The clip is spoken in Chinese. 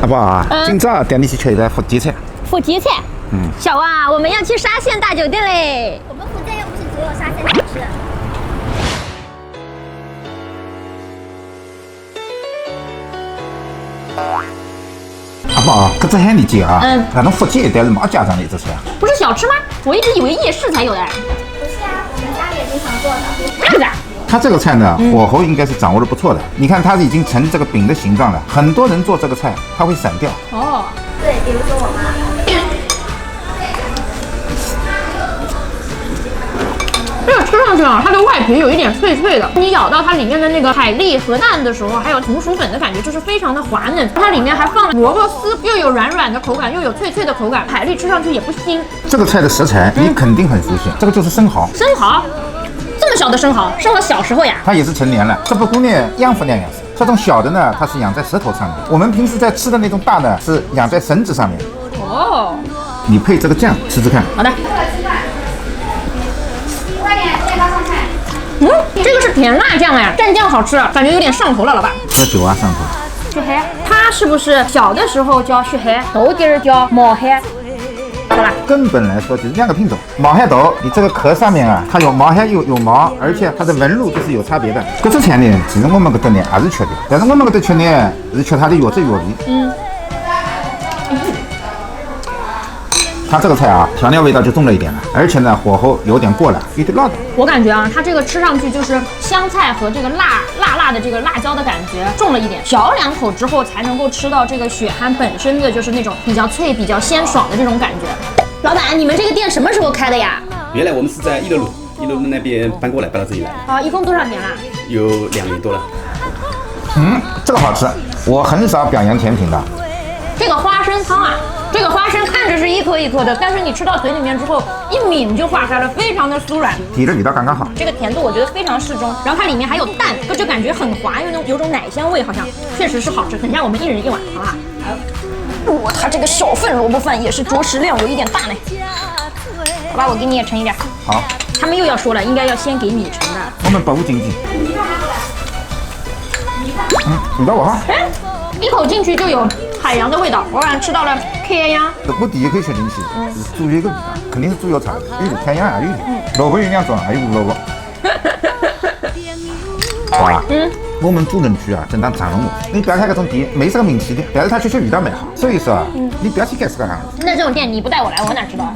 阿宝啊，今早带你去吃一顿福建菜。福建菜。小王啊，我们要去沙县大酒店嘞。我们福建又不是只有沙县小吃。阿宝，搿只海你记啊？那侬福建一带是没家常的一只菜啊？不是小吃吗？我一直以为夜市才有的。不是啊，我们家里也经常做的。这样子啊？它这个菜呢，火候应该是掌握的不错的。你看它已经成这个饼的形状了，很多人做这个菜它会散掉。哦。对，比如说我妈。这个吃上去啊，它的外皮有一点脆脆的，你咬到它里面的那个海蛎和蛋的时候，还有红薯粉的感觉，就是非常的滑嫩。它里面还放了萝卜丝，又有软软的口感，又有脆脆的口感，海蛎吃上去也不腥。这个菜的食材你肯定很熟悉，这个就是生蚝。生蚝，这么小的生蚝，是我小时候呀。它也是成年了，这不过呢样不那样子。这种小的呢，它是养在石头上面；我们平时在吃的那种大呢，是养在绳子上面。哦，你配这个酱吃吃看。好的。这个是甜辣酱哎，蘸酱好吃，感觉有点上头了，老爸。喝酒啊上头。血海，它是不是小的时候叫血海，头底儿叫毛海？好吧。根本来说就是两个品种。毛海豆，你这个壳上面啊，它有毛海有毛，而且它的纹路都是有差别的。这只菜呢，其实我们搿搭呢也是缺的，但是我们搿搭缺呢是缺它的药汁药味。它这个菜啊，调料味道就重了一点了，而且呢火候有点过了，有点辣的。我感觉啊，它这个吃上去就是香菜和这个辣的这个辣椒的感觉重了一点，嚼2口之后才能够吃到这个血蚶本身的就是那种比较脆、比较鲜爽的这种感觉。老板，你们这个店什么时候开的呀？原来我们是在1楼路那边搬过来，搬到这里来的。啊，一共多少年了？有2年多了。这个好吃，我很少表扬甜品的。这个花生汤啊，这个花生看着是一颗一颗的，但是你吃到嘴里面之后，一抿就化开了，非常的酥软，底的味道刚刚好。这个甜度我觉得非常适中，然后它里面还有蛋，就感觉很滑，有种奶香味，好像确实是好吃，等下我们1人1碗，好不好？哇，它这个小份萝卜饭也是着实量有一点大呢。好吧，我给你也盛一点。好。他们又要说了，应该要先给你盛的。我们保护经济。味道不好。一口进去就有海洋的味道，我好像吃到了开洋。我第一口吃进去是猪血个味道，肯定是猪油炒的，有点开洋也有点，萝卜有2种，还有胡萝卜。哇，我们主人区啊，正当长龙路，你不要看这种店，没什么名气的，但是它确实味道蛮好，所以说你不要去干这个行。那这种店你不带我来，我哪知道？